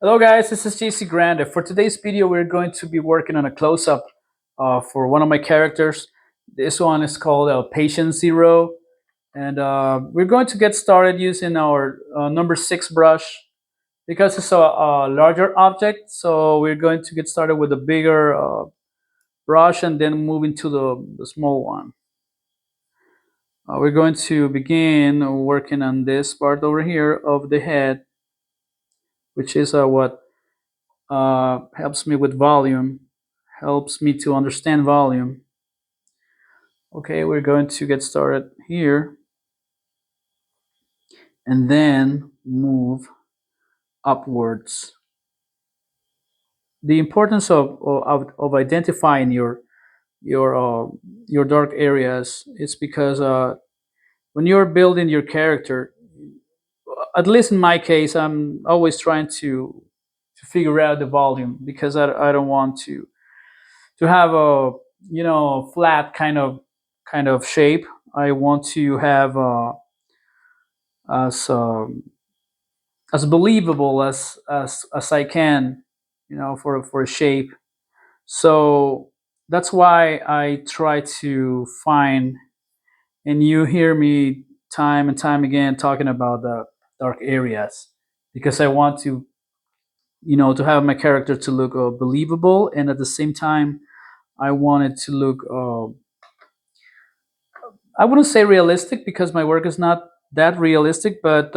Hello guys, this is JC Grande. For today's video, we're going to be working on a close-up for one of my characters. This one is called Patient Zero. And we're going to get started using our number 6 brush because it's a larger object. So we're going to get started with a bigger brush and then move into the small one. We're going to begin working on this part over here of the head, which is what helps me with volume, helps me to understand volume. Okay, we're going to get started here and then move upwards. The importance of identifying your dark areas is because when you're building your character, at least in my case, I'm always trying to figure out the volume because I don't want to have a flat kind of shape. I want to have as as believable as I can, for a shape. So that's why I try to find, and you hear me time and time again talking about the dark areas because I want to have my character to look believable, and at the same time I want it to look I wouldn't say realistic because my work is not that realistic, but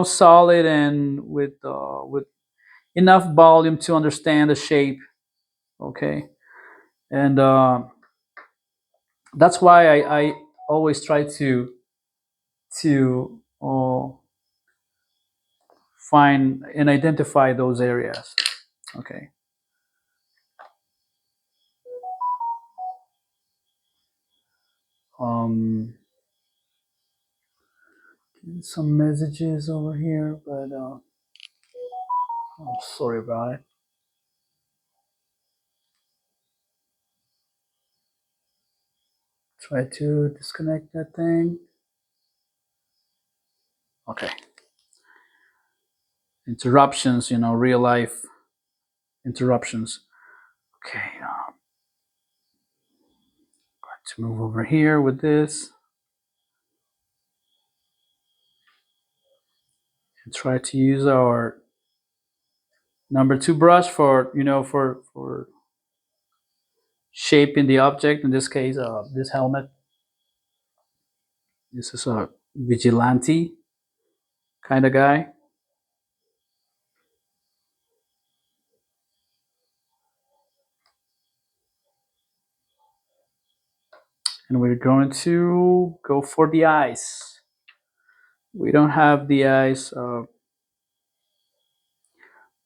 solid and with enough volume to understand the shape. Okay, and that's why I always try to find and identify those areas. Okay. Um, some messages over here, but I'm sorry about it. Try to disconnect that thing. Okay. Interruptions, real life interruptions. Okay, to move over here with this and try to use our number 2 brush for for shaping the object. In this case, this helmet. This is a vigilante kind of guy, and we're going to go for the eyes. We don't have the eyes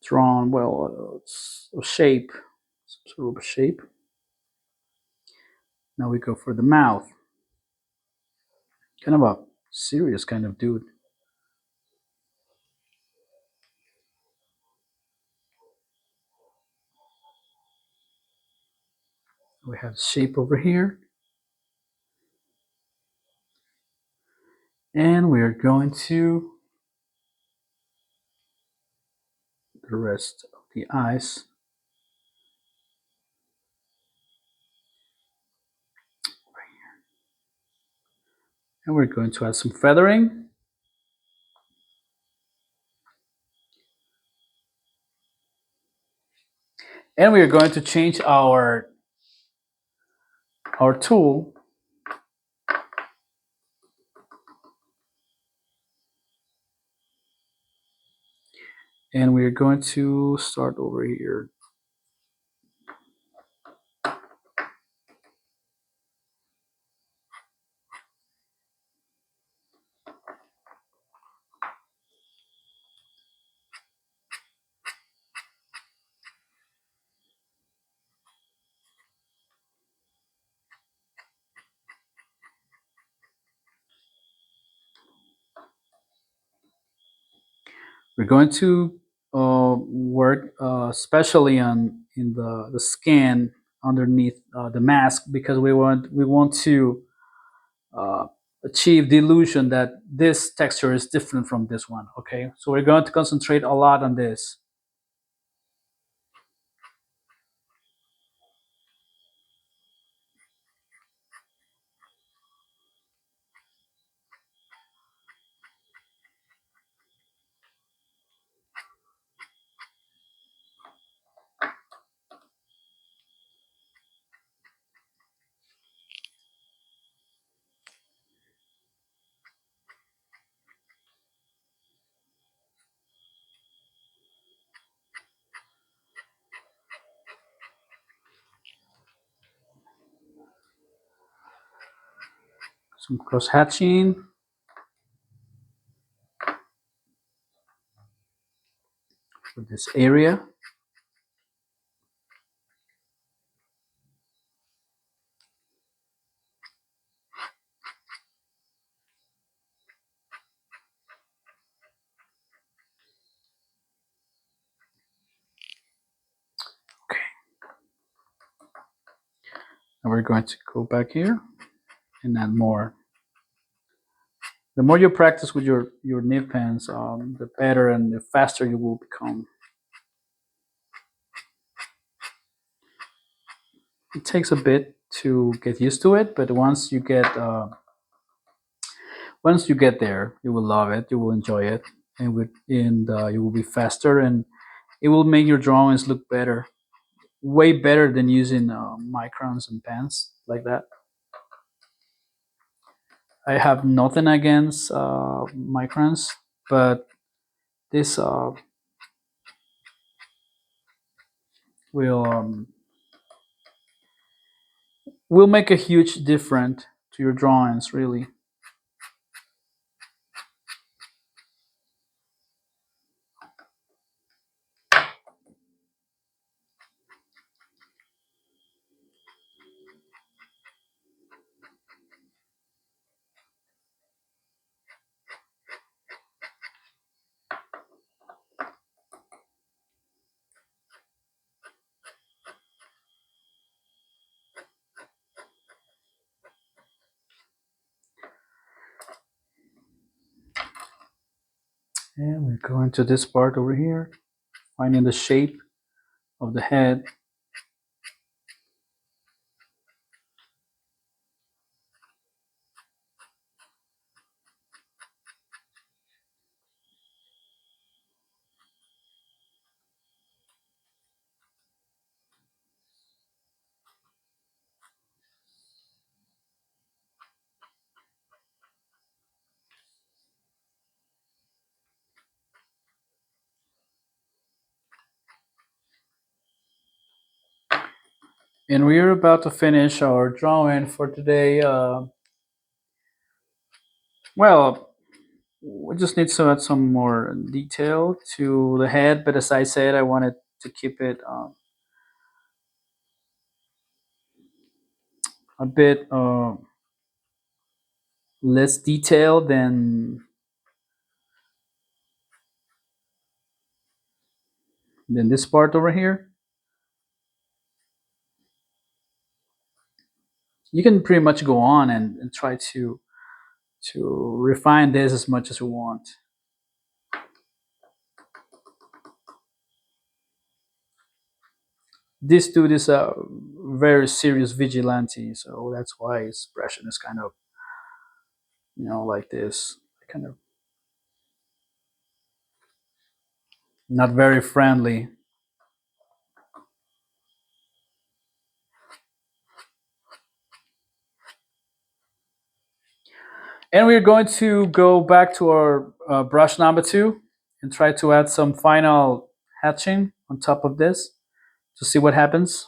drawn well. It's a shape, some sort of a shape. Now we go for the mouth. Kind of a serious kind of dude. We have shape over here, and we are going to the rest of the eyes. And we're going to add some feathering. And we are going to change our tool. And we're going to start over here. We're going to work especially on in the skin underneath the mask because we want to achieve the illusion that this texture is different from this one. Okay, so we're going to concentrate a lot on this. Some cross hatching for this area. Okay, and we're going to go back here and add more. The more you practice with your nib pens, the better and the faster you will become. It takes a bit to get used to it, but once you get there, you will love it. You will enjoy it, and you will be faster, and it will make your drawings look better, way better than using microns and pens like that. I have nothing against microns, but this will will make a huge difference to your drawings, really. And we're going to this part over here, finding the shape of the head. And we're about to finish our drawing for today. Well, we just need to add some more detail to the head, but as I said, I wanted to keep it a bit less detailed than this part over here. You can pretty much go on and try to refine this as much as you want. This dude is a very serious vigilante, so that's why his expression is kind of like this, kind of not very friendly. And we're going to go back to our brush number two and try to add some final hatching on top of this to see what happens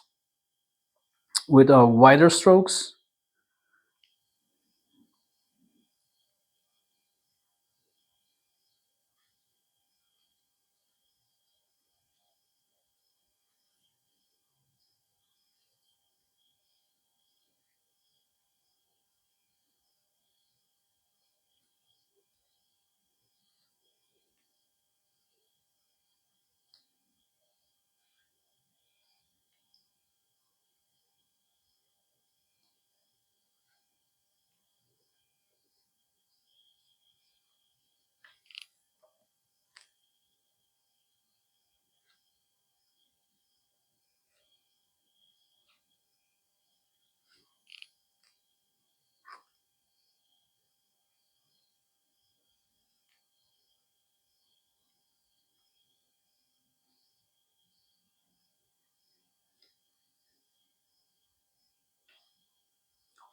with wider strokes.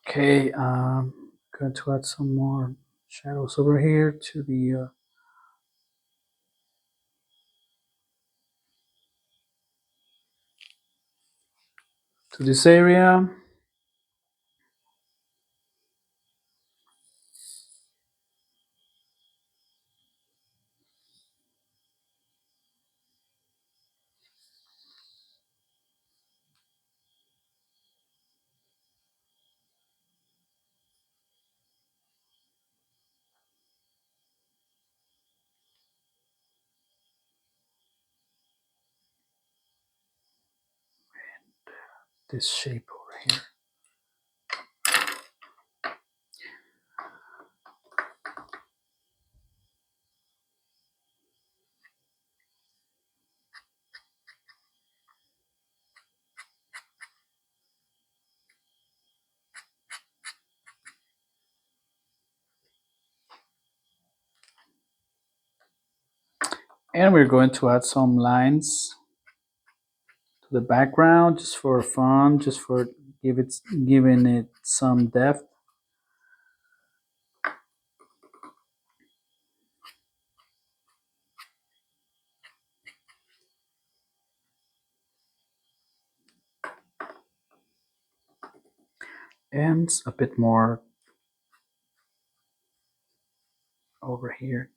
Okay, going to add some more shadows over here to this area. This shape over here. And we're going to add some lines to the background just for fun, just for giving it some depth. And a bit more over here.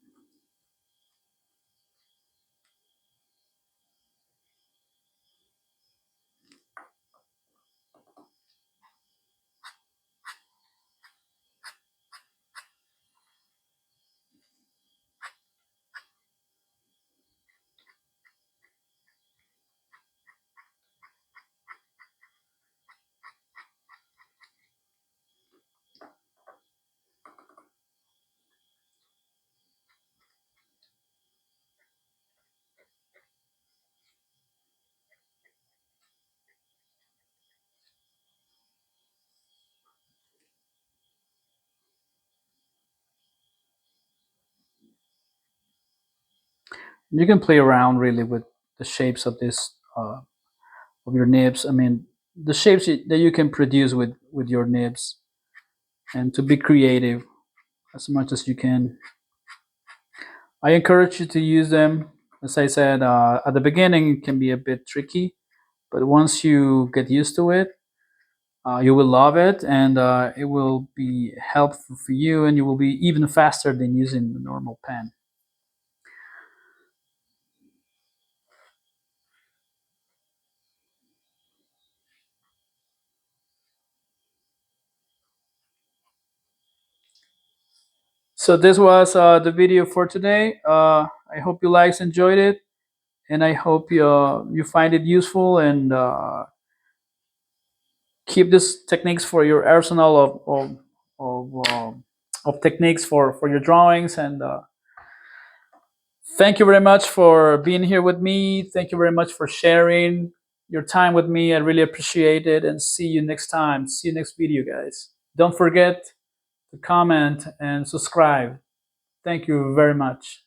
You can play around really with the shapes of this of your nibs. I mean, the shapes that you can produce with your nibs, and to be creative as much as you can. I encourage you to use them. As I said at the beginning, it can be a bit tricky, but once you get used to it, you will love it, and it will be helpful for you, and you will be even faster than using the normal pen. So this was the video for today. I hope you guys enjoyed it, and I hope you find it useful, and keep these techniques for your arsenal of techniques for your drawings. And thank you very much for being here with me. Thank you very much for sharing your time with me. I really appreciate it, and see you next time. See you next video, guys. Don't forget to comment and subscribe. Thank you very much.